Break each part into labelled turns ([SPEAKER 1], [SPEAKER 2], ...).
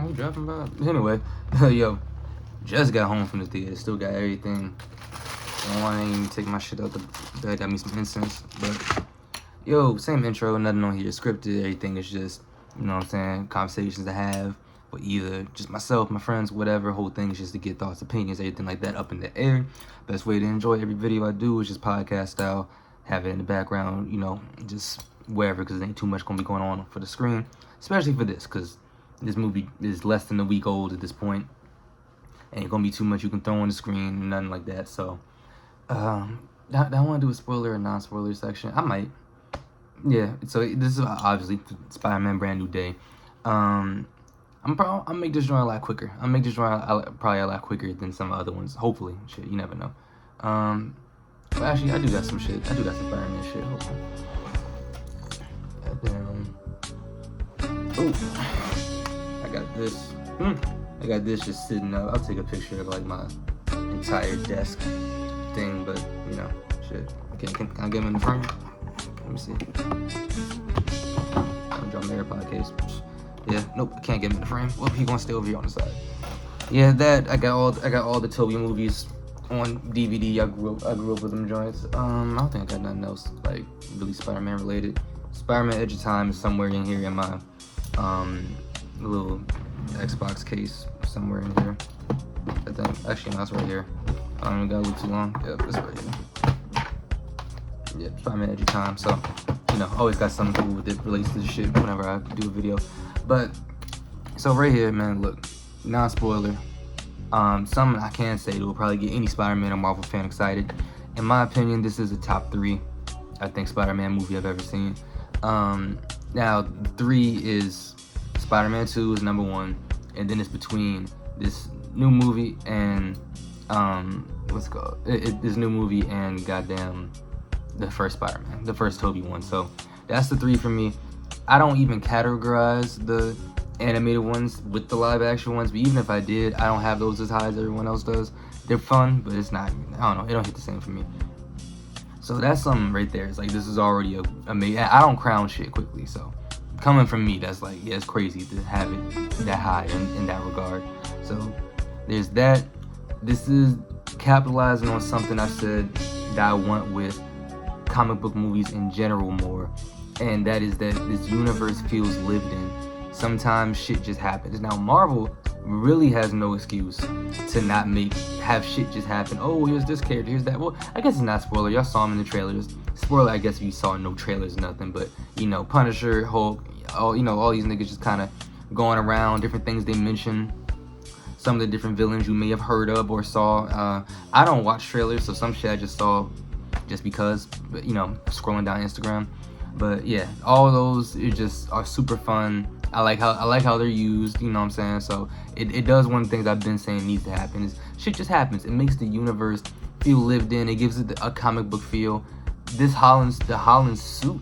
[SPEAKER 1] Damn, we dropping by. Anyway, yo, just got home from the theater. Still got everything. I ain't even take my shit out the bed. Got me some incense. But, yo, same intro. Nothing on here scripted. Everything is just, you know what I'm saying, conversations to have with either just myself, my friends, whatever. Whole thing is just to get thoughts, opinions, everything like that up in the air. Best way to enjoy every video I do is just podcast style. Have it in the background, you know, just wherever, because there ain't too much going to be going on for the screen. Especially for this, because this movie is less than a week old at this point. Ain't going to be too much you can throw on the screen, nothing like that. So, do I want to do a spoiler or non-spoiler section? I might. Yeah, so this is obviously Spider-Man Brand New Day. I'll make this drawing a lot quicker. I'll make this drawing probably a lot quicker than some other ones. Hopefully. Shit, you never know. But actually, I do got some shit. I do got some Spider-Man shit. Hopefully. Goddamn. Ooh. I got this. I got this just sitting up. I'll take a picture of like my entire desk thing, but you know, shit. Okay, can I get him in the frame? Let me see. I'm gonna draw my AirPod case. Yeah, nope, I can't get him in the frame. Well, he gonna stay over here on the side. Yeah, that I got all the Tobey movies on DVD. I grew up with them joints. I don't think I got nothing else like really Spider-Man related. Spider-Man Edge of Time is somewhere in here in my little Xbox case somewhere in here. I think actually no, it's right here. I don't got a little too long. Yep, it's right here. Yeah, Spider-Man Edge of Time. So, you know, always got something cool with it relates to the shit whenever I do a video. But so right here, man, look, non-spoiler. Something I can say that will probably get any Spider-Man or Marvel fan excited. In my opinion, this is a top 3, I think, Spider-Man movie I've ever seen. Now 3 is Spider-Man 2 is number 1, and then it's between this new movie and what's it called? This new movie and goddamn the first Spider-Man, the first Tobey one. So that's the 3 for me. I don't even categorize the animated ones with the live action ones, but even if I did, I don't have those as high as everyone else does. They're fun, but it's not, I don't know, it don't hit the same for me. So that's something right there. It's like, this is already amazing. I don't crown shit quickly, so coming from me, that's like, yeah, it's crazy to have it that high in that regard. So there's that. This is capitalizing on something I said that I want with comic book movies in general more, and that is that this universe feels lived in. Sometimes shit just happens. Now Marvel really has no excuse to not have shit just happen. Oh, here's this character, here's that. Well, I guess it's not spoiler. Y'all saw him in the trailers. Spoiler, I guess if you saw no trailers, nothing. But you know, Punisher, Hulk, all these niggas just kind of going around. Different things they mention. Some of the different villains you may have heard of or saw. I don't watch trailers, so some shit I just saw just because. But you know, scrolling down Instagram. But yeah, all of those are super fun. I like how they're used, you know what I'm saying? So it does one of the things I've been saying needs to happen is shit just happens. It makes the universe feel lived in. It gives it a comic book feel. The Holland suit,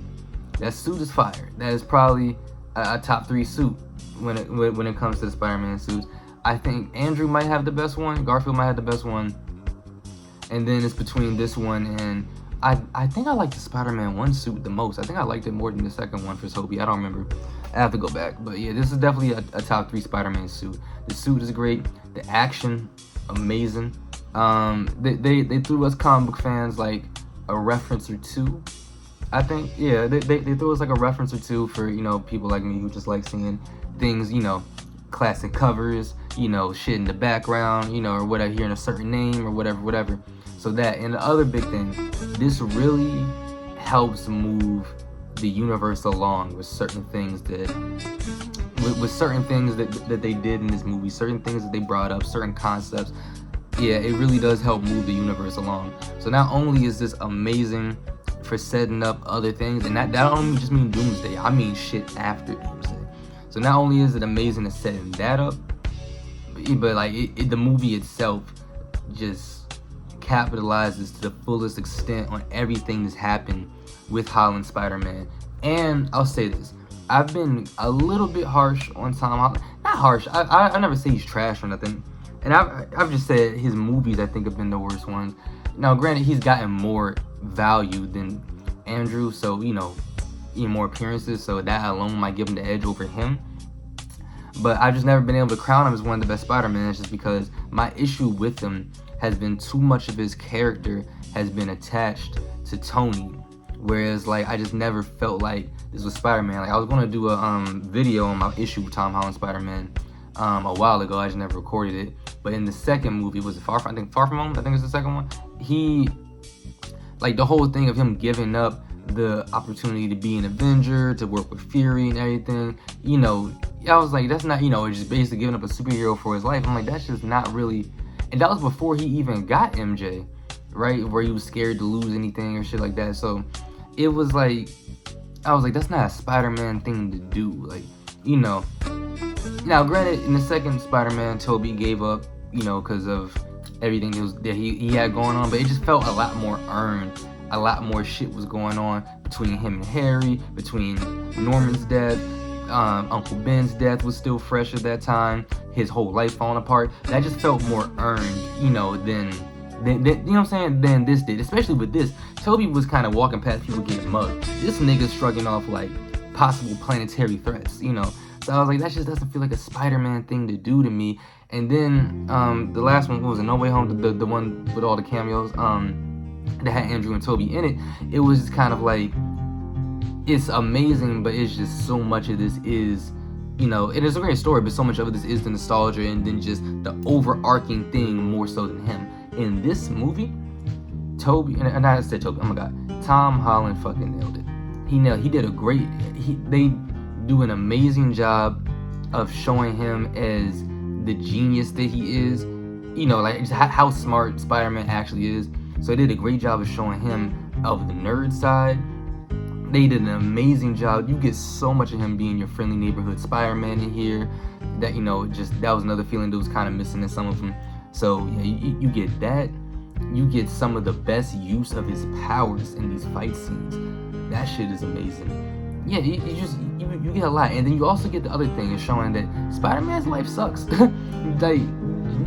[SPEAKER 1] that suit is fire. That is probably a top 3 suit when it comes to the Spider-Man suits. I think Andrew might have the best one. Garfield might have the best one. And then it's between this one and I think I like the Spider-Man 1 suit the most. I think I liked it more than the second one for Tobey. I don't remember. I have to go back. But yeah, this is definitely a top 3 Spider-Man suit. The suit is great. The action, amazing. They threw us comic book fans like a reference or 2. I think, yeah, they threw us like a reference or 2 for, you know, people like me who just like seeing things, you know, classic covers, you know, shit in the background, you know, or whatever, hearing a certain name or whatever. So that, and the other big thing, this really helps move the universe along with certain things that they did in this movie, certain things that they brought up, certain concepts. Yeah, it really does help move the universe along. So not only is this amazing for setting up other things, and that don't only just mean Doomsday, I mean shit after Doomsday. So not only is it amazing to setting that up, but like the movie itself just capitalizes to the fullest extent on everything that's happened with Holland Spider-Man. And I'll say this, I've been a little bit harsh on Tom Holland. Not harsh, I never say he's trash or nothing. And I've just said his movies I think have been the worst ones. Now granted, he's gotten more value than Andrew, so you know, more appearances, so that alone might give him the edge over him. but I've just never been able to crown him as one of the best Spider-Man, just because my issue with him has been too much of his character has been attached to Tony, whereas like I just never felt like this was Spider-Man. Like I was gonna do a video on my issue with Tom Holland Spider-Man a while ago. I just never recorded it. But in the second movie, was it Far From Home? I think it's the second one. He, like the whole thing of him giving up the opportunity to be an Avenger, to work with Fury and everything, you know, I was like, that's not, you know, just basically giving up a superhero for his life. I'm like, that's just not really, and that was before he even got MJ, right? Where he was scared to lose anything or shit like that. So it was like, I was like, that's not a Spider-Man thing to do. Like, you know, now granted, in the second Spider-Man, Tobey gave up, you know, because of everything that he had going on, but it just felt a lot more earned. A lot more shit was going on between him and Harry, between Norman's death, Uncle Ben's death was still fresh at that time, his whole life falling apart. That just felt more earned, you know, than you know what I'm saying, than this did. Especially with this, Tobey was kind of walking past people getting mugged. This nigga's shrugging off like possible planetary threats, you know. So I was like, that just doesn't feel like a Spider-Man thing to do to me. And then the last one, what was it, No Way Home, the one with all the cameos, that had Andrew and Tobey in it. It was just kind of like, it's amazing, but it's just so much of this is, you know, it is a great story, but so much of this is the nostalgia and then just the overarching thing more so than him. In this movie, Tobey, and I said Tobey, oh my god, Tom Holland fucking nailed it. He did a great, they do an amazing job of showing him as the genius that he is, you know, like just how smart Spider-Man actually is. So they did a great job of showing him of the nerd side. They did an amazing job. You get so much of him being your friendly neighborhood Spider-Man in here that, you know, just that was another feeling that was kind of missing in some of them. So yeah, you get that. You get some of the best use of his powers in these fight scenes. That shit is amazing. Yeah, you get a lot, and then you also get the other thing is showing that Spider-Man's life sucks. Like,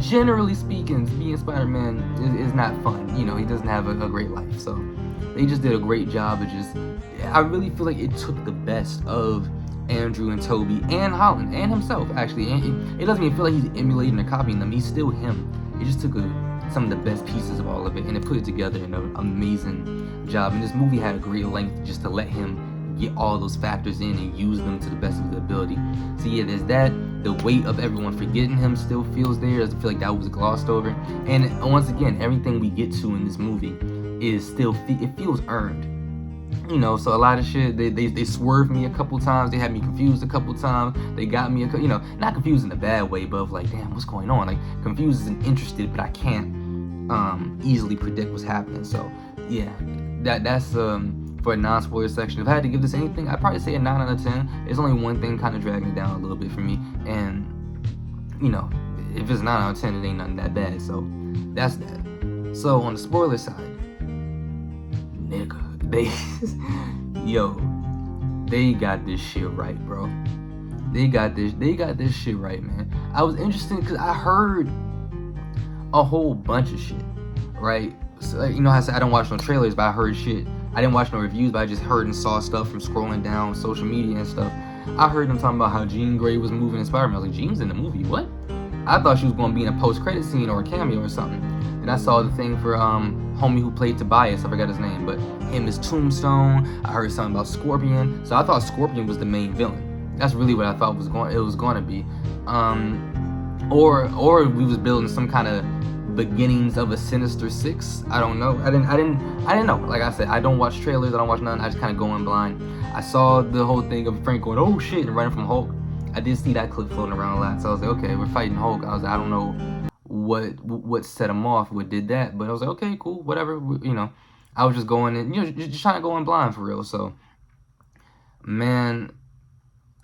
[SPEAKER 1] generally speaking, being Spider-Man is not fun. You know, he doesn't have a great life. So they just did a great job of just, I really feel like it took the best of Andrew and Tobey and Holland and himself, actually. And it doesn't even feel like he's emulating or copying them. He's still him. It just took some of the best pieces of all of it and it put it together in an amazing job. And this movie had a great length just to let him get all those factors in and use them to the best of his ability. So yeah, there's that. The weight of everyone forgetting him still feels there. Doesn't feel like that was glossed over. And once again, everything we get to in this movie is still, it feels earned. You know, so a lot of shit, they swerved me a couple times. They had me confused a couple times. They got me, you know, not confused in a bad way, but of like, damn, what's going on? Like, confused and interested, but I can't easily predict what's happening. So yeah, that's for a non-spoiler section. If I had to give this anything, I'd probably say a 9 out of 10. There's only one thing kind of dragging it down a little bit for me, and you know, if it's 9 out of 10, it ain't nothing that bad. So that's that. So on the spoiler side, nigga, they got this shit right, bro. They got this shit right, man. I was interested because I heard a whole bunch of shit, right? So, you know, I said I don't watch no trailers, but I heard shit. I didn't watch no reviews, but I just heard and saw stuff from scrolling down social media and stuff. I heard them talking about how Jean Grey was moving in Spider-Man. I was like, Jean's in the movie? What? I thought she was going to be in a post-credit scene or a cameo or something. And I saw the thing for homie who played Tobias. I forgot his name, but him is Tombstone. I heard something about Scorpion. So I thought Scorpion was the main villain. That's really what I thought it was going to be. Or we was building some kind of beginnings of a Sinister Six. I don't know. I didn't know. Like I said, I don't watch trailers. I don't watch nothing. I just kind of go in blind. I saw the whole thing of Frank going, oh shit, and running from Hulk. I did see that clip floating around a lot. So I was like, okay, we're fighting Hulk. I was like, I don't know what set him off, what did that, but I was like, okay, cool, whatever. You know, I was just going in, you know, just trying to go in blind for real. So, man,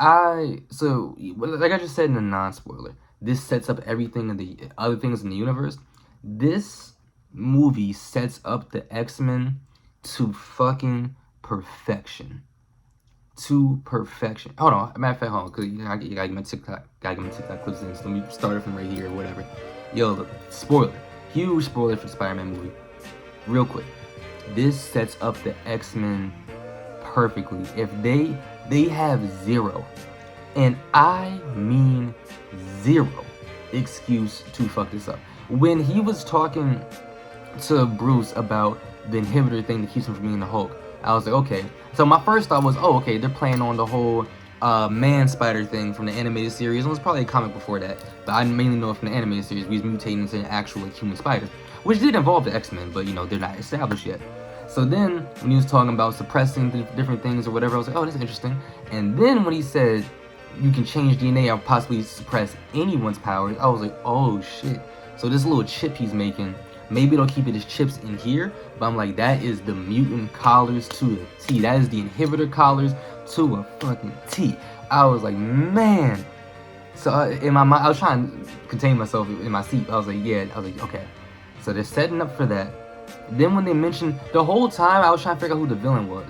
[SPEAKER 1] so like I just said in the non-spoiler, this sets up everything in the other things in the universe. This movie sets up the X-Men to fucking perfection. To perfection. Hold on, matter of fact, hold on, because you gotta get my TikTok, clips in. So let me start it from right here or whatever. Yo, look, spoiler. Huge spoiler for the Spider-Man movie. Real quick. This sets up the X-Men perfectly. If they have zero, and I mean zero excuse to fuck this up. When he was talking to Bruce about the inhibitor thing that keeps him from being the Hulk, I was like, okay. So my first thought was, oh, okay, they're playing on the whole man spider thing from the animated series. It was probably a comic before that, but I mainly know it from the animated series. We was mutating into an actual human spider, which did involve the X-Men, but they're not established yet. So then when he was talking about suppressing different things or whatever, I was like, oh, that's interesting. And then when he said you can change DNA or possibly suppress anyone's powers, I was like, oh shit. So this little chip he's making, maybe they'll keep it as chips in here, but I'm like, that is the mutant collars to a T. That is the inhibitor collars to a fucking T. I was like, man. So in my mind, I was trying to contain myself in my seat. I was like, yeah. I was like, okay. So they're setting up for that. Then when they mentioned, the whole time I was trying to figure out who the villain was,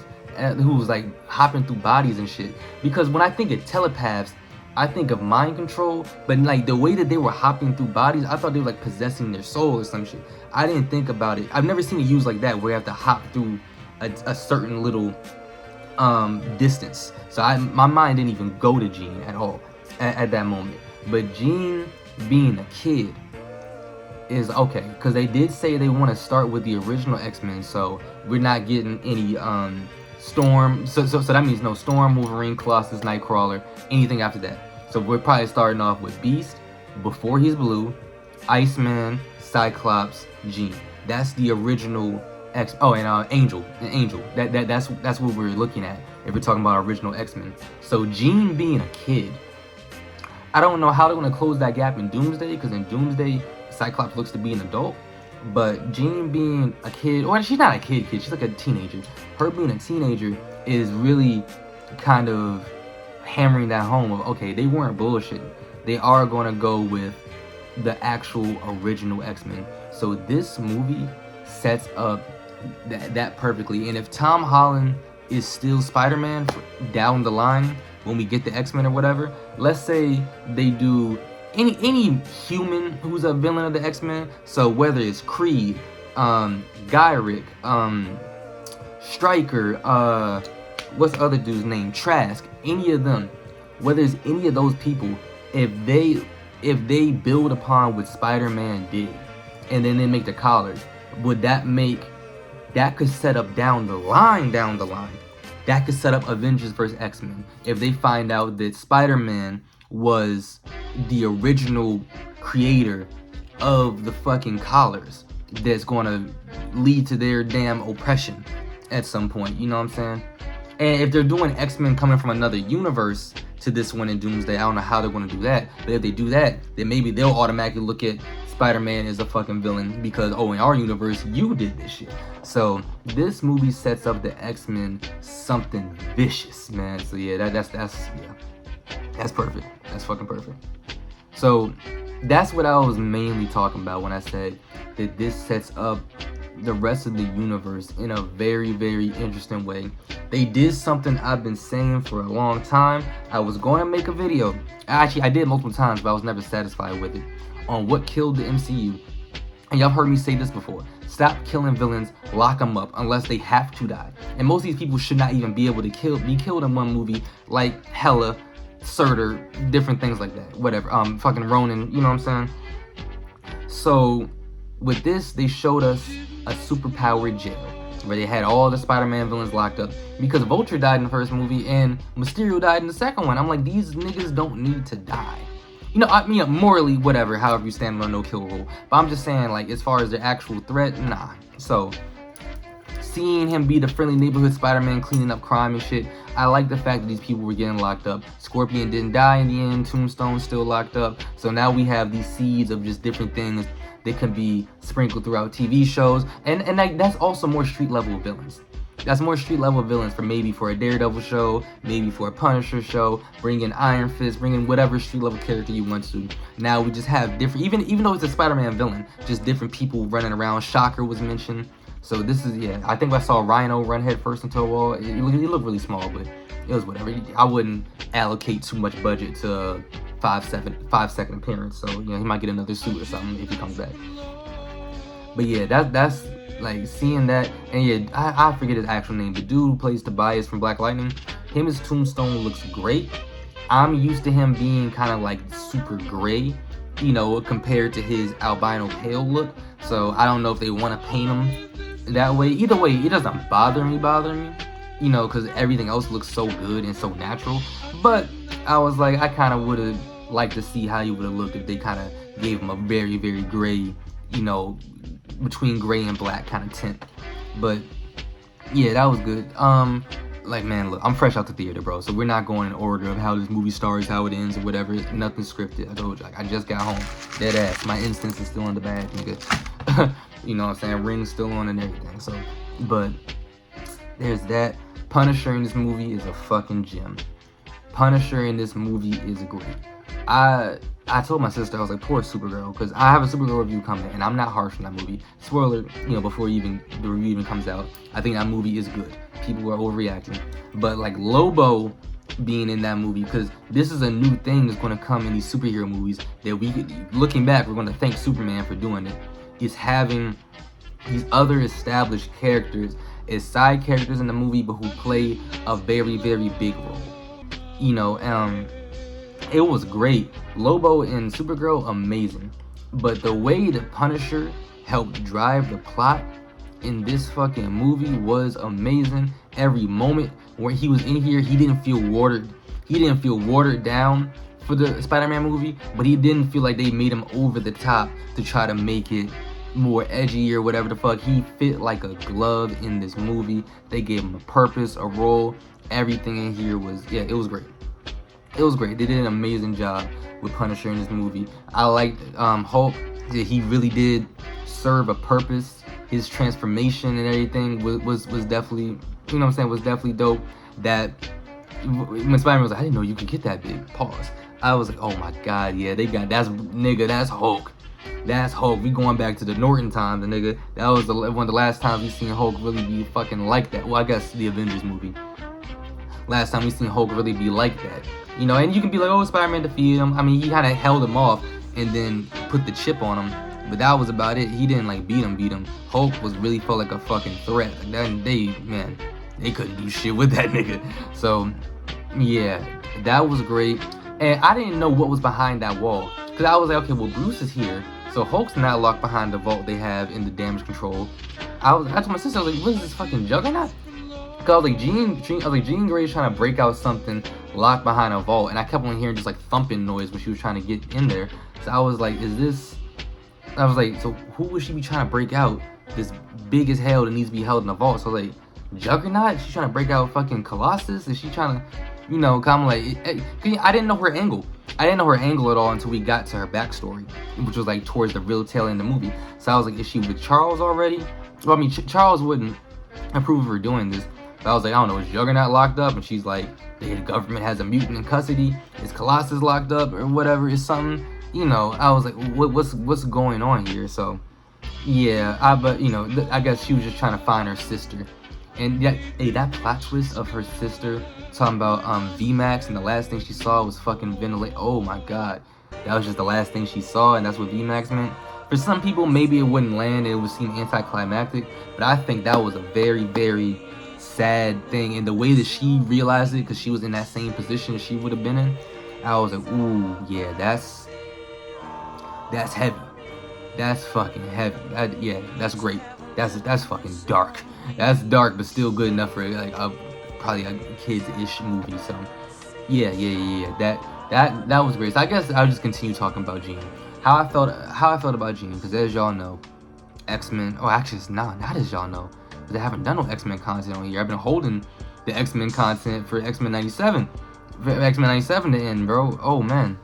[SPEAKER 1] who was like hopping through bodies and shit. Because when I think of telepaths, I think of mind control, but like the way that they were hopping through bodies, I thought they were like possessing their soul or some shit. I didn't think about it. I've never seen it used like that, where you have to hop through a certain little distance. So my mind didn't even go to Jean at all at that moment. But Jean being a kid is okay, because they did say they want to start with the original X-Men, so we're not getting any Storm. So that means no Storm, Wolverine, Colossus, Nightcrawler, anything after that. So we're probably starting off with Beast before he's blue, Iceman, Cyclops, Jean. That's the original X. Oh, and Angel. That's what we're looking at if we're talking about original X-Men. So Jean being a kid, I don't know how they're gonna close that gap in Doomsday, because in Doomsday Cyclops looks to be an adult. But Jean being a kid, or she's not a kid, she's like a teenager. Her being a teenager is really kind of hammering that home of, okay, they weren't bullshitting. They are going to go with the actual original X-Men. So this movie sets up that perfectly. And if Tom Holland is still Spider-Man down the line, when we get the X-Men or whatever, let's say they do any human who's a villain of the X-Men, so whether it's Creed, Gyrick, Stryker, what's the other dude's name, Trask, any of them, whether it's any of those people, if they build upon what Spider-Man did, and then they make the collars, would that could set up down the line, that could set up Avengers vs. X-Men, if they find out that Spider-Man was the original creator of the fucking collars that's gonna lead to their damn oppression at some point, you know what I'm saying? And if they're doing X-Men coming from another universe to this one in Doomsday, I don't know how they're gonna do that, but if they do that, then maybe they'll automatically look at Spider-Man as a fucking villain because, oh, in our universe, you did this shit. So this movie sets up the X-Men something vicious, man. So yeah, that's perfect. That's fucking perfect. So that's what I was mainly talking about when I said that this sets up the rest of the universe in a very, very interesting way. They did something I've been saying for a long time. I was going to make a video. Actually, I did multiple times, but I was never satisfied with it, on what killed the MCU. And y'all heard me say this before. Stop killing villains, lock them up unless they have to die. And most of these people should not even be able to be killed in one movie, like Hela, Surtur, different things like that. Whatever. Fucking Ronan, you know what I'm saying? So with this, they showed us a superpowered jail where they had all the Spider-Man villains locked up because Vulture died in the first movie and Mysterio died in the second one. I'm like, these niggas don't need to die. You know, I mean, morally, whatever, however you stand on a no-kill rule. But I'm just saying, like, as far as the actual threat, nah. So, seeing him be the friendly neighborhood Spider-Man cleaning up crime and shit, I like the fact that these people were getting locked up. Scorpion didn't die in the end, Tombstone's still locked up. So now we have these seeds of just different things that can be sprinkled throughout TV shows. And like, that's also more street-level villains. That's more street-level villains for maybe for a Daredevil show, maybe for a Punisher show, bring in Iron Fist, bring in whatever street-level character you want to. Now we just have different, even though it's a Spider-Man villain, just different people running around. Shocker was mentioned. So this is, yeah, I think I saw Rhino run head first into a wall. It looked really small, but it was whatever. I wouldn't allocate too much budget to a 5-second appearance. So, you know, he might get another suit or something if he comes back. But yeah, that's like seeing that, and yeah, I forget his actual name. The dude who plays Tobias from Black Lightning, him as Tombstone looks great. I'm used to him being kind of like super gray, you know, compared to his albino pale look. So I don't know if they want to paint him that way. Either way, it doesn't bother me, you know, because everything else looks so good and so natural. But I was like, I kind of would have liked to see how he would have looked if they kind of gave him a very, very gray, you know, between gray and black kind of tint. But yeah, that was good. Like, man, look, I'm fresh out the theater, bro. So we're not going in order of how this movie starts, how it ends, or whatever. Nothing scripted. I told you, like, I just got home. Dead ass. My instance is still in the bag, nigga. You know what I'm saying? Ring's still on and everything. So, but there's that. Punisher in this movie is a fucking gem. Punisher in this movie is great. I told my sister, I was like, poor Supergirl, because I have a Supergirl review coming, and I'm not harsh on that movie. Spoiler, you know, before the review even comes out, I think that movie is good. People are overreacting. But, like, Lobo being in that movie, because this is a new thing that's going to come in these superhero movies that looking back, we're going to thank Superman for doing it, is having these other established characters as side characters in the movie, but who play a very, very big role. You know, it was great. Lobo and Supergirl, amazing. But the way the Punisher helped drive the plot in this fucking movie was amazing. Every moment where he was in here, he didn't feel watered down for the Spider-Man movie, but he didn't feel like they made him over the top to try to make it more edgy or whatever the fuck. He fit like a glove in this movie. They gave him a purpose, a role. Everything in here was, yeah, it was great. It was great. They did an amazing job with Punisher in this movie. I liked Hulk. He really did serve a purpose. His transformation and everything was definitely, you know what I'm saying, was definitely dope. That when Spider-Man was like, I didn't know you could get that big. Pause. I was like, oh my god, yeah, that's Hulk. That's Hulk. We going back to the Norton times, the nigga. That was one of the last times we seen Hulk really be fucking like that. Well, I guess the Avengers movie. Last time we seen Hulk really be like that. You know, and you can be like, oh, Spider-Man defeated him. I mean, he kind of held him off and then put the chip on him. But that was about it. He didn't, like, beat him. Hulk really felt like a fucking threat. Like, they couldn't do shit with that nigga. So, yeah, that was great. And I didn't know what was behind that wall. Because I was like, okay, well, Bruce is here. So Hulk's not locked behind the vault they have in the damage control. I told my sister, I was like, what is this fucking Juggernaut? Because I was like, Jean Grey's trying to break out something locked behind a vault. And I kept on hearing just, like, thumping noise when she was trying to get in there. So I was like, I was like, so who would she be trying to break out? This big as hell that needs to be held in a vault. So, like, Juggernaut? She's trying to break out fucking Colossus? Is she trying to, you know, kind of like, I didn't know her angle. I didn't know her angle at all until we got to her backstory, which was, like, towards the real tail end of the movie. So I was like, is she with Charles already? Well, I mean, Charles wouldn't approve of her doing this. But I was like, I don't know, is Juggernaut locked up? And she's like, the government has a mutant in custody. Is Colossus locked up or whatever? Is something, you know? I was like, what's going on here? So, yeah, but you know, I guess she was just trying to find her sister. And yeah, hey, that plot twist of her sister talking about VMAX, and the last thing she saw was fucking ventilate. Oh my god, that was just the last thing she saw, and that's what VMAX meant. For some people, maybe it wouldn't land, and it would seem anticlimactic, but I think that was a very, very sad thing. And the way that she realized it, because she was in that same position she would have been in, I was like, ooh, yeah, that's heavy. That's fucking heavy. Yeah, that's great. That's fucking dark. That's dark, but still good enough for like probably a kids-ish movie. So yeah. That was great. So I guess I'll just continue talking about Jean. How I felt about Jean, because as y'all know, X-Men. Oh, actually, it's not as y'all know, because I haven't done no X-Men content on here. I've been holding the X-Men content for X-Men 97, to end, bro. Oh man,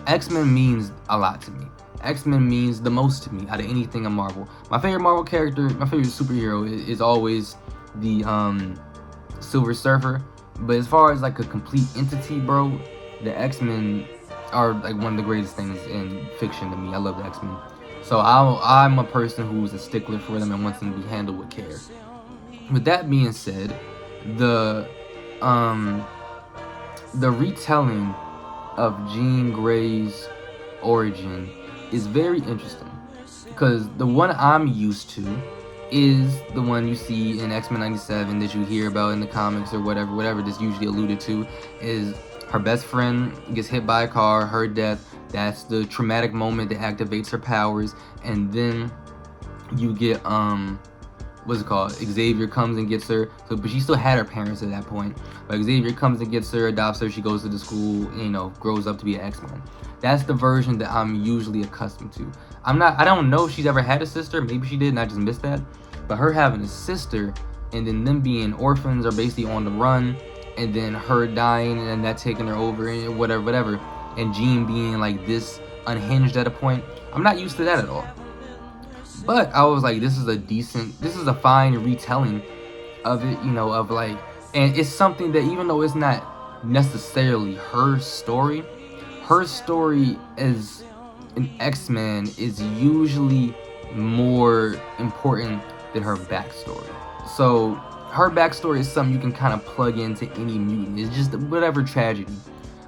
[SPEAKER 1] X-Men means a lot to me. X-Men means the most to me out of anything in Marvel. My favorite Marvel character, my favorite superhero is always the Silver Surfer. But as far as like a complete entity, bro, the X-Men are like one of the greatest things in fiction to me. I love the X-Men. So I'm a person who's a stickler for them and wants them to be handled with care. With that being said, the retelling of Jean Grey's origin is very interesting, because the one I'm used to is the one you see in X-Men 97 that you hear about in the comics or whatever that's usually alluded to, is her best friend gets hit by a car, her death. That's the traumatic moment that activates her powers, and then you get what's it called? Xavier comes and gets her. So, but she still had her parents at that point. But Xavier comes and gets her, adopts her. She goes to the school, and, you know, grows up to be an X-Men. That's the version that I'm usually accustomed to. I don't know if she's ever had a sister. Maybe she did, and I just missed that. But her having a sister, and then them being orphans or basically on the run, and then her dying and that taking her over and whatever, and Jean being like this unhinged at a point. I'm not used to that at all. But I was like, this is a fine retelling of it, you know, of like, and it's something that even though it's not necessarily her story as an X-Men is usually more important than her backstory. So her backstory is something you can kind of plug into any mutant. It's just whatever tragedy,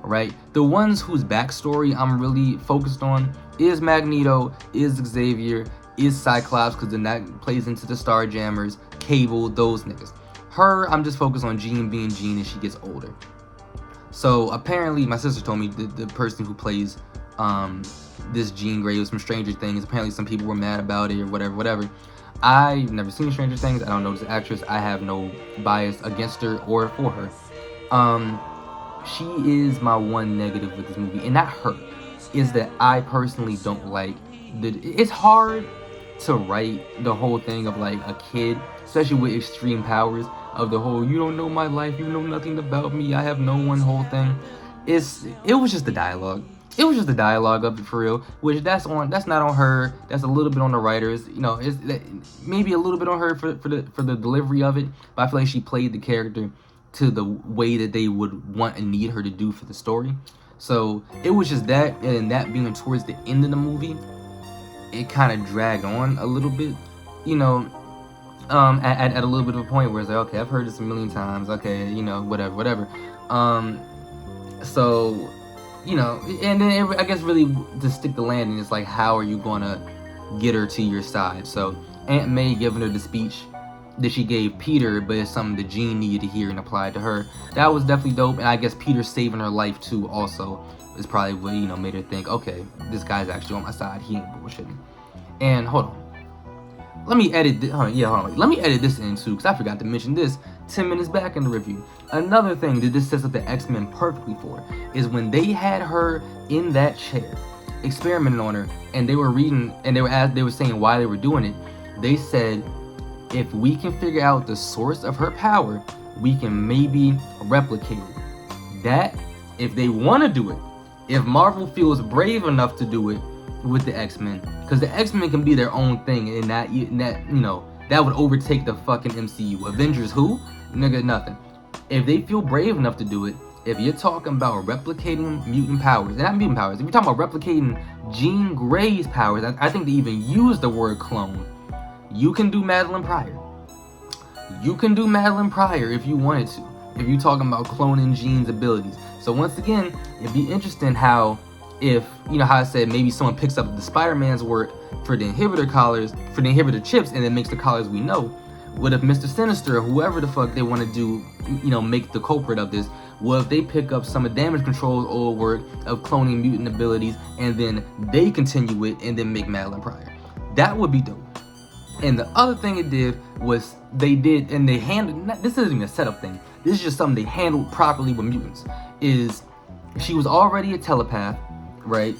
[SPEAKER 1] right? The ones whose backstory I'm really focused on is Magneto, is Xavier, is Cyclops, because then that plays into the Starjammers, Cable, those niggas. Her, I'm just focused on Jean being Jean as she gets older. So apparently, my sister told me the person who plays this Jean Grey was from Stranger Things. Apparently, some people were mad about it or whatever. I've never seen Stranger Things. I don't know this actress. I have no bias against her or for her. She is my one negative with this movie, and not her. Is that I personally don't like it's hard to write the whole thing of like a kid, especially with extreme powers, of the whole you don't know my life, you know nothing about me, I have no one whole thing. It was just the dialogue. It was just the dialogue of it for real, which that's not on her. That's a little bit on the writers. You know, it's maybe a little bit on her for the delivery of it. But I feel like she played the character to the way that they would want and need her to do for the story. So it was just that, and that being towards the end of the movie, it kind of dragged on a little bit, you know, at a little bit of a point where it's like, okay, I've heard this a million times, okay, you know, whatever. So, you know, and then I guess really to stick the landing, it's like, how are you gonna get her to your side? So Aunt May giving her the speech that she gave Peter, but it's something that Jean needed to hear and applied to her. That was definitely dope, and I guess Peter saving her life too also is probably what, you know, made her think, okay, this guy's actually on my side. He ain't bullshitting. And hold on. Let me edit this. Hold on. Let me edit this in too, because I forgot to mention this 10 minutes back in the review. Another thing that this sets up the X-Men perfectly for is when they had her in that chair, experimenting on her, and they were reading, and they were saying why they were doing it. They said, if we can figure out the source of her power, we can maybe replicate it. That, if they want to do it, if Marvel feels brave enough to do it with the X-Men, because the X-Men can be their own thing, and that you know, that would overtake the fucking MCU. Avengers who? Nigga, nothing. If they feel brave enough to do it, if you're talking about replicating mutant powers, and not mutant powers, if you're talking about replicating Jean Grey's powers, I think they even use the word clone. You can do Madeline Pryor. You can do Madeline Pryor if you wanted to, if you're talking about cloning Jean's abilities. So once again, it'd be interesting how, if, you know how I said maybe someone picks up the Spider-Man's work for the inhibitor collars, for the inhibitor chips, and then makes the collars we know. What if Mr. Sinister or whoever the fuck they want to do, you know, make the culprit of this? What if they pick up some of Damage Control's old work of cloning mutant abilities, and then they continue it and then make Madeline Pryor? That would be dope. And the other thing it did was they handled, this isn't even a setup thing, this is just something they handled properly with mutants, is she was already a telepath, right?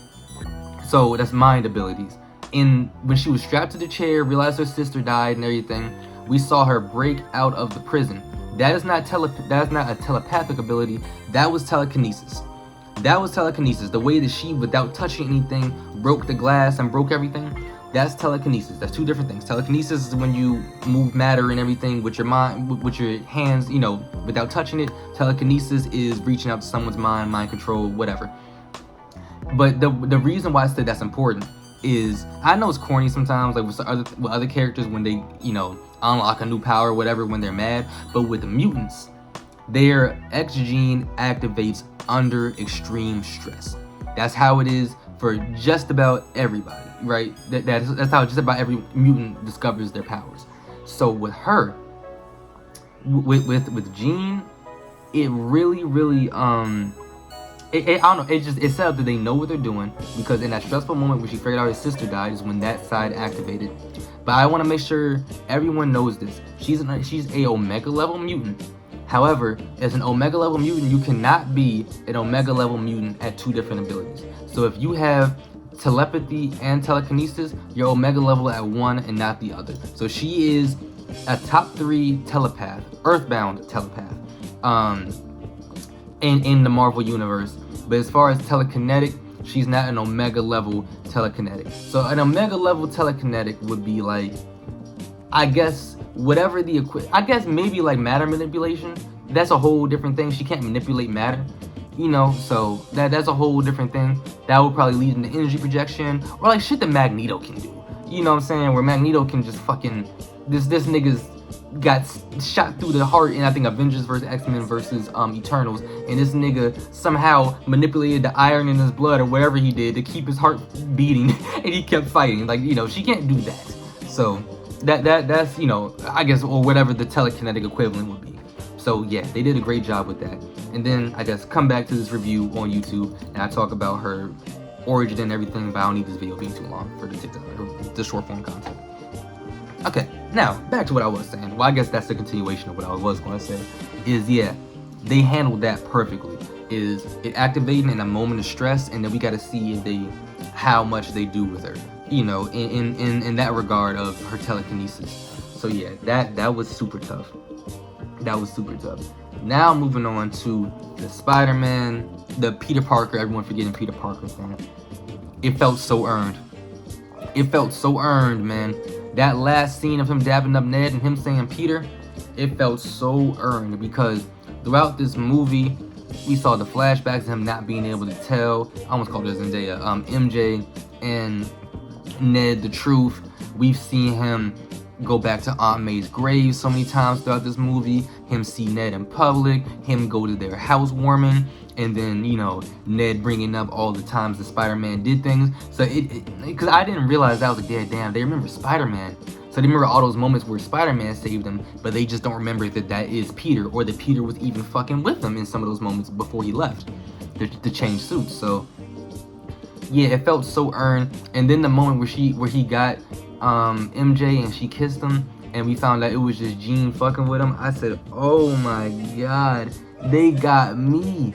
[SPEAKER 1] So that's mind abilities. And when she was strapped to the chair, realized her sister died and everything, we saw her break out of the prison. That is not a telepathic ability, that was telekinesis. That was telekinesis. The way that she, without touching anything, broke the glass and broke everything. That's telekinesis. That's two different things. Telekinesis is when you move matter and everything with your mind, with your hands, you know, without touching it. Telekinesis is reaching out to someone's mind control, whatever. But the reason why I said that's important is, I know it's corny sometimes, like with other characters when they, you know, unlock a new power or whatever when they're mad. But with the mutants, their X gene activates under extreme stress. That's how it is for just about everybody, right? That's how just about every mutant discovers their powers. So with her, with Jean, it really I don't know. It set up that they know what they're doing, because in that stressful moment when she figured out his sister died is when that side activated. But I want to make sure everyone knows this. She's a Omega level mutant. However, as an Omega level mutant, you cannot be an Omega level mutant at 2 different abilities. So if you have telepathy and telekinesis, you're Omega level at 1 and not the other. So she is a top 3 telepath, earthbound telepath, in the Marvel universe. But as far as telekinetic, she's not an Omega level telekinetic. So an Omega level telekinetic would be like, I guess, whatever I guess maybe like matter manipulation. That's a whole different thing. She can't manipulate matter, so that's a whole different thing. That would probably lead into energy projection, or like shit that Magneto can do. You know what I'm saying? Where Magneto can just fucking, this nigga's got shot through the heart in, I think, Avengers vs. X-Men versus Eternals, and this nigga somehow manipulated the iron in his blood or whatever he did to keep his heart beating, and he kept fighting. Like, she can't do that. So that's, I guess, or whatever the telekinetic equivalent would be. So yeah, they did a great job with that. And then I guess come back to this review on YouTube, and I talk about her origin and everything, but I don't need this video being too long for the TikTok or the short form content. Okay, now back to what I was saying. Well, I guess that's the continuation of what I was going to say. Is, yeah, they handled that perfectly. Is it activating in a moment of stress, and then we got to see how much they do with her, in that regard of her telekinesis. So yeah, that was super tough. That was super tough. Now moving on to the Spider-Man, the Peter Parker, everyone forgetting Peter Parker thing. It felt so earned. It felt so earned, man. That last scene of him dabbing up Ned and him saying Peter, it felt so earned, because throughout this movie, we saw the flashbacks of him not being able to tell, I almost called it Zendaya, MJ and Ned the truth. We've seen him go back to Aunt May's grave so many times throughout this movie, him see Ned in public, him go to their housewarming, and then, Ned bringing up all the times that Spider-Man did things. So because I didn't realize that, I was like, damn, they remember Spider-Man. So they remember all those moments where Spider-Man saved them, but they just don't remember that is Peter, or that Peter was even fucking with them in some of those moments before he left to change suits. So yeah, it felt so earned. And then the moment where he got MJ and she kissed him, and we found out it was just Jean fucking with him, I said, oh my god, they got me.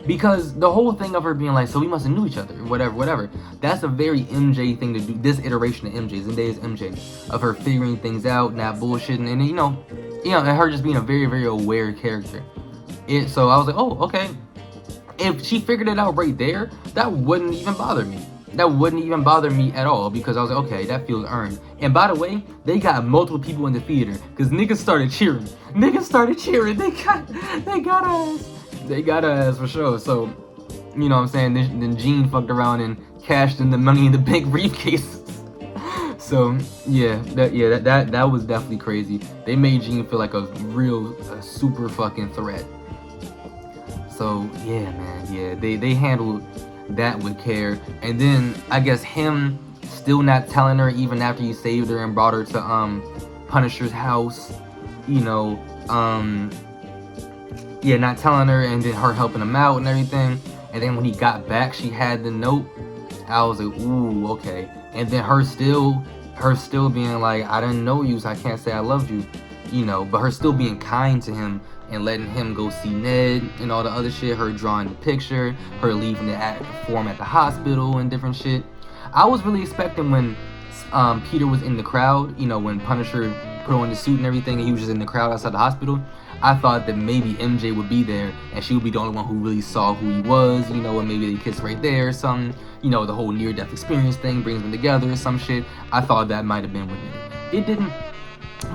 [SPEAKER 1] Because the whole thing of her being like, so we must have knew each other, whatever. That's a very MJ thing to do. This iteration of MJ, Zendaya's MJ, of her figuring things out, not bullshitting, and and her just being a very, very aware character. So I was like, oh, okay. If she figured it out right there, that wouldn't even bother me. That wouldn't even bother me at all, because I was like, okay, that feels earned. And by the way, they got multiple people in the theater, because niggas started cheering. They got us. They got us for sure. So, you know what I'm saying? Then Jean fucked around and cashed in the Money in the Bank briefcases. So yeah, that was definitely crazy. They made Jean feel like a super fucking threat. So yeah, man, yeah, they handled that with care. And then I guess him still not telling her even after he saved her and brought her to Punisher's house, not telling her, and then her helping him out and everything. And then when he got back, she had the note. I was like, ooh, okay. And then her still being like, I didn't know you, so I can't say I loved you, but her still being kind to him and letting him go see Ned and all the other shit, her drawing the picture, her leaving it for him at the hospital and different shit. I was really expecting when Peter was in the crowd, when Punisher put on the suit and everything, and he was just in the crowd outside the hospital, I thought that maybe MJ would be there and she would be the only one who really saw who he was, and maybe they kissed right there or something, the whole near-death experience thing brings them together or some shit. I thought that might have been what it didn't,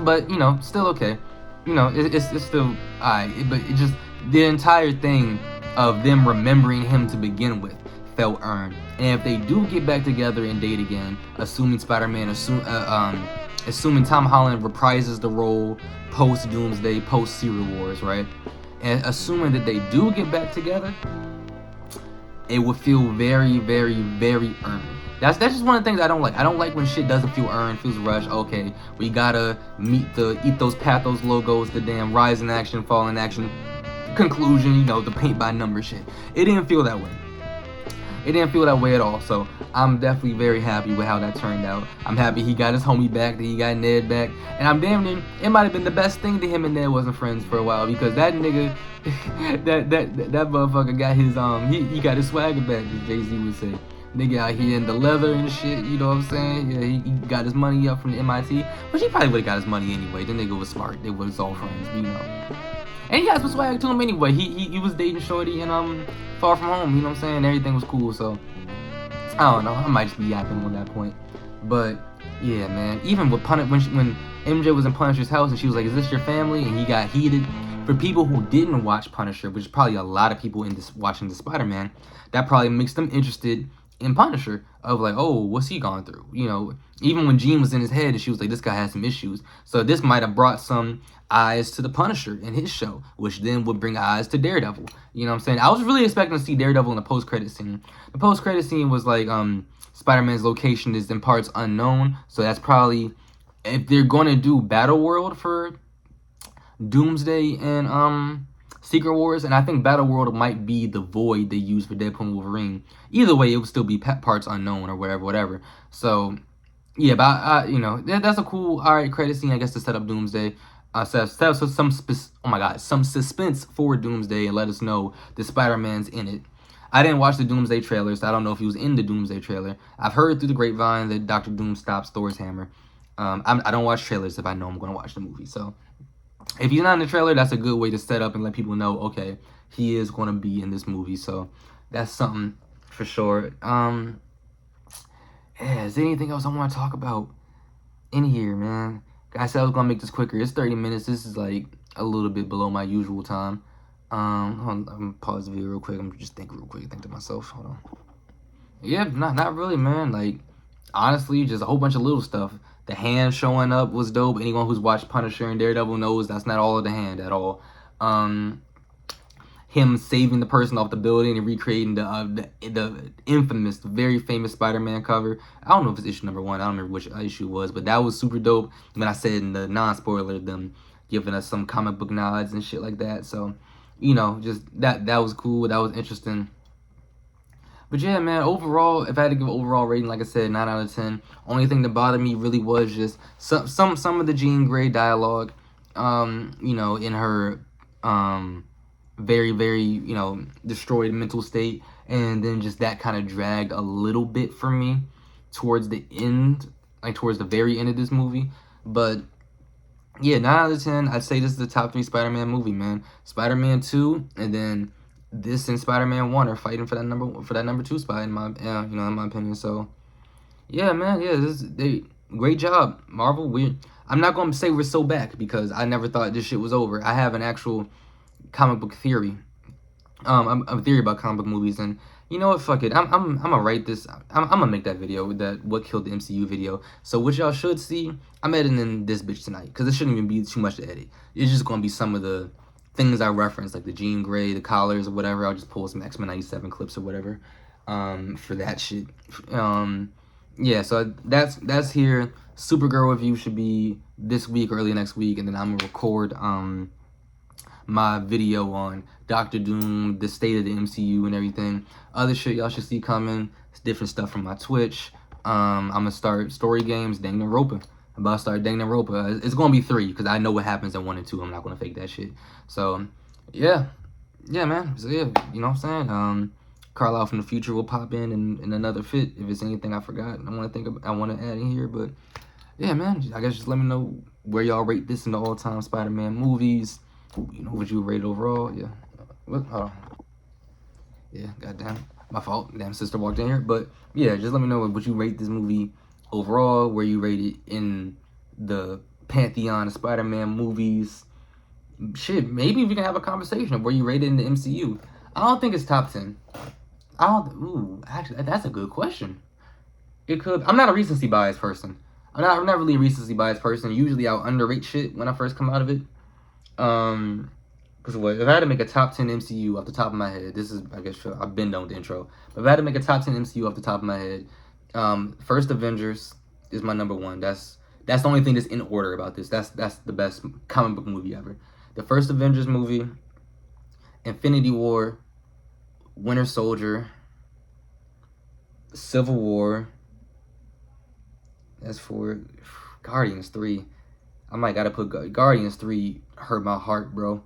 [SPEAKER 1] but, still okay. It's still alright, but it just, the entire thing of them remembering him to begin with felt earned. And if they do get back together and date again, assuming Spider-Man, assuming Tom Holland reprises the role post-Doomsday, post-Secret Wars, right? And assuming that they do get back together, it would feel very, very, very earned. That's just one of the things I don't like. I don't like when shit doesn't feel earned, feels rushed. Okay, we gotta eat those Pathos logos, the damn rise in action, fall in action, conclusion, you know, the paint by number shit. It didn't feel that way. It didn't feel that way at all. So I'm definitely very happy with how that turned out. I'm happy he got his homie back, that he got Ned back. And I'm damn near, it might have been the best thing that him and Ned wasn't friends for a while, because that nigga, that motherfucker got his he got his swagger back, as Jay-Z would say. Nigga out here in the leather and shit, you know what I'm saying? Yeah, he got his money up from the MIT, which he probably would have got his money anyway. The nigga was smart. They was all friends, you know. And he has some swag to him anyway. He was dating Shorty and Far From Home, you know what I'm saying? Everything was cool, so I don't know. I might just be yapping on that point. But yeah, man. Even with when MJ was in Punisher's house and she was like, "Is this your family?" and he got heated. For people who didn't watch Punisher, which is probably a lot of people in this watching the Spider-Man, that probably makes them interested in Punisher, of like, oh, what's he gone through? You know, even when Jean was in his head and she was like, this guy has some issues. So this might have brought some eyes to the Punisher in his show, which then would bring eyes to Daredevil. You know what I'm saying? I was really expecting to see Daredevil in the post-credit scene. The post-credit scene was like, Spider-Man's location is in parts unknown. So that's probably, if they're going to do Battle World for Doomsday and Secret Wars, and I think Battle World might be the void they use for Deadpool and Wolverine. Either way, it would still be parts unknown or whatever. So yeah, but you know, that's a cool, alright, credit scene, I guess, to set up Doomsday. Set up some suspense for Doomsday and let us know that Spider-Man's in it. I didn't watch the Doomsday trailer, so I don't know if he was in the Doomsday trailer. I've heard through the grapevine that Dr. Doom stops Thor's hammer. I don't watch trailers if I know I'm going to watch the movie. So if he's not in the trailer, that's a good way to set up and let people know, okay, he is going to be in this movie. So that's something for sure. Yeah, is there anything else I want to talk about in here, man? I said I was going to make this quicker. It's 30 minutes. This is like a little bit below my usual time. Hold on, I'm going to pause the video real quick. I'm just thinking real quick. Think to myself. Hold on. Yeah, not really, man. Like, honestly, just a whole bunch of little stuff. The hand showing up was dope. Anyone who's watched Punisher and Daredevil knows that's not all of the hand at all. Him saving the person off the building and recreating the infamous, very famous Spider-Man cover. I don't know if it's issue number 1. I don't remember which issue it was, but that was super dope. When I said in the non-spoiler, them giving us some comic book nods and shit like that. So, you know, just that was cool. That was interesting. But yeah, man, overall, if I had to give an overall rating, like I said, 9 out of 10. Only thing that bothered me really was just some of the Jean Grey dialogue, you know, in her very, very, you know, destroyed mental state. And then just that kind of dragged a little bit for me towards the end, like towards the very end of this movie. But yeah, 9 out of 10. I'd say this is the top 3 Spider-Man movie, man. Spider-Man 2, and then this and Spider-Man 1 are fighting for that number 2 spot in my in my opinion. So yeah, man, yeah, great job, Marvel. I'm not gonna say we're so back, because I never thought this shit was over. I have an actual comic book theory. I'm a theory about comic book movies, and you know what? Fuck it. I'm gonna write this. I'm gonna make that video with that what killed the MCU video. So what y'all should see, I'm editing this bitch tonight, because it shouldn't even be too much to edit. It's just gonna be some of the things I referenced, like the Jean Grey, the collars, or whatever. I'll just pull some X-Men 97 clips or whatever for that shit. Yeah, so that's here. Supergirl review should be this week or early next week, and then I'm gonna record my video on Doctor Doom, the state of the MCU and everything. Other shit y'all should see coming. It's different stuff from my Twitch. I'm gonna start story games, Danganronpa. I'm about to start Danganronpa. It's gonna be 3, because I know what happens in 1 and 2. I'm not gonna fake that shit. So yeah, man. So yeah, you know what I'm saying. Carlisle from the future will pop in another fit if it's anything I forgot. I want to add in here, but yeah, man. I guess just let me know where y'all rate this in the all-time Spider-Man movies. You know, would you rate overall? Yeah. What? Yeah. Goddamn. My fault. Damn, sister walked in here. But yeah, just let me know what you rate this movie overall, where you rate it in the pantheon of Spider-Man movies. Shit, maybe we can have a conversation of where you rate it in the MCU. I don't think it's top 10. Actually, that's a good question. It could. I'm not a recency bias person. I'm not really a recency bias person. Usually I'll underrate shit when I first come out of it. Because if I had to make a top 10 MCU off the top of my head, this is, I guess, I've been done with the intro. But if I had to make a top 10 MCU off the top of my head, first Avengers is my number 1. That's the only thing that's in order about this. That's the best comic book movie ever. The first Avengers movie. Infinity War, Winter Soldier, Civil War. That's 4. Guardians 3. I might gotta put Guardians 3 hurt my heart, bro.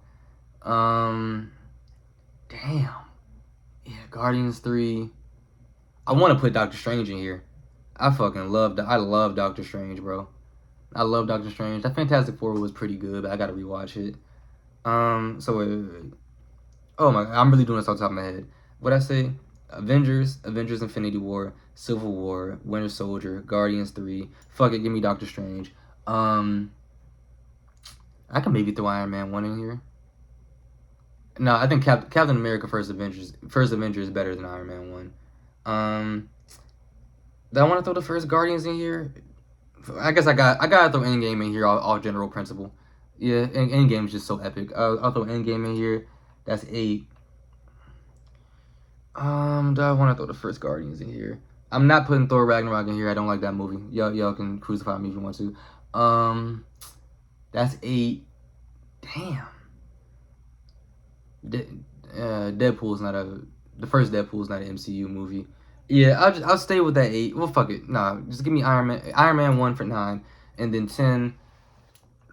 [SPEAKER 1] Damn. Yeah, Guardians 3. I want to put Doctor Strange in here. I love Doctor Strange, bro. I love Doctor Strange. That Fantastic Four was pretty good, but I gotta rewatch it. So wait. Oh my, I'm really doing this off the top of my head. What'd I say? Avengers, Infinity War, Civil War, Winter Soldier, Guardians 3. Fuck it, give me Doctor Strange. I can maybe throw Iron Man 1 in here. No, I think Captain America First Avenger is better than Iron Man 1. Do I want to throw the first Guardians in here? I guess I gotta throw Endgame in here, all general principle. Yeah, Endgame is just so epic. I'll throw Endgame in here. That's 8. Do I want to throw the first Guardians in here? I'm not putting Thor Ragnarok in here. I don't like that movie. Y'all can crucify me if you want to. That's 8. Damn. Deadpool's not the first Deadpool's not an MCU movie. Yeah, I'll stay with that 8. Well, fuck it. Nah, just give me Iron Man 1 for 9, and then 10.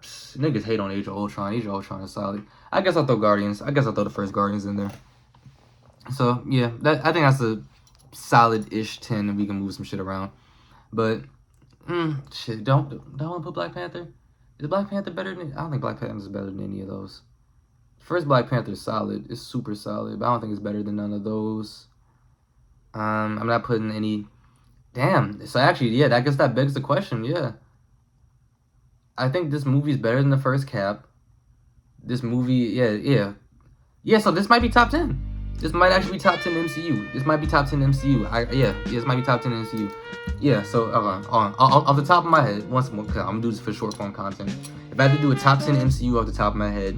[SPEAKER 1] Niggas hate on Age of Ultron. Age of Ultron is solid. I guess I'll throw Guardians. I guess I'll throw the first Guardians in there. So yeah, I think that's a solid-ish 10, and we can move some shit around. But shit, don't I want to put Black Panther? Is Black Panther better than? I don't think Black Panther is better than any of those. First Black Panther is solid. It's super solid, but I don't think it's better than none of those. I'm not putting any. Damn. So actually, yeah, I guess that begs the question. Yeah. I think this movie is better than the first Cap. This movie, yeah. So this might be top 10. This might actually be top 10 MCU. This might be top 10 MCU. This might be top 10 MCU. Yeah. So off the top of my head, once more, cause I'm gonna do this for short form content. If I had to do a top 10 MCU off the top of my head,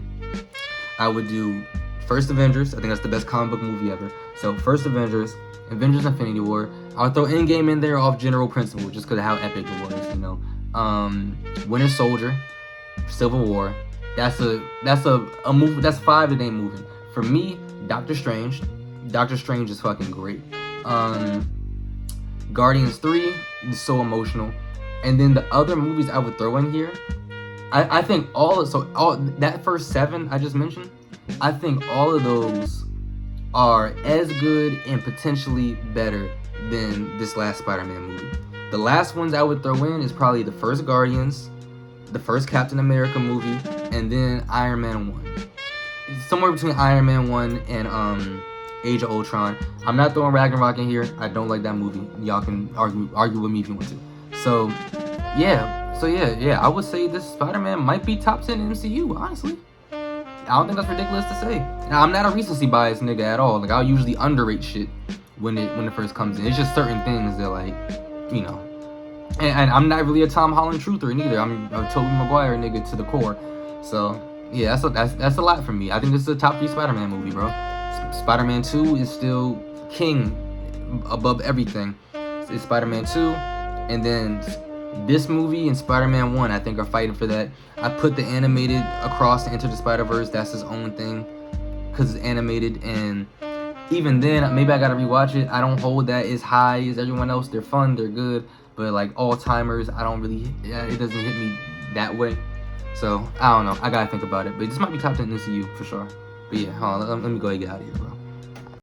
[SPEAKER 1] I would do First Avengers. I think that's the best comic book movie ever. So First Avengers Infinity War. I'll throw Endgame in there off general principle, just because of how epic it was, you know. Winter Soldier, Civil War. That's a movie. That's 5 that ain't moving. For me, Doctor Strange. Doctor Strange is fucking great. Guardians 3 is so emotional. And then the other movies I would throw in here, I think all that first 7 I just mentioned, I think all of those are as good and potentially better than this last Spider-Man movie. The last ones I would throw in is probably the first Guardians, the first Captain America movie, and then Iron Man 1. It's somewhere between Iron Man 1 and Age of Ultron. I'm not throwing Ragnarok in here. I don't like that movie. Y'all can argue with me if you want to. So yeah, I would say this Spider-Man might be top 10 MCU, honestly. I don't think that's ridiculous to say. Now, I'm not a recency bias nigga at all. Like, I'll usually underrate shit when it first comes in. It's just certain things that, like, you know. And I'm not really a Tom Holland truther neither. I'm a Tobey Maguire nigga to the core. So yeah, that's a lot for me. I think this is a top 3 Spider-Man movie, bro. Spider-Man 2 is still king above everything. It's Spider-Man 2, and then this movie and Spider-Man 1, I think, are fighting for that. I put the animated across to Into the Spider-Verse. That's his own thing, because it's animated, and even then, maybe I gotta rewatch it. I don't hold that as high as everyone else. They're fun, they're good, but like all-timers, I don't really, it doesn't hit me that way. So, I don't know. I gotta think about it. But this might be top 10 MCU for sure. But yeah, hold on. Let me go ahead and get out of here, bro.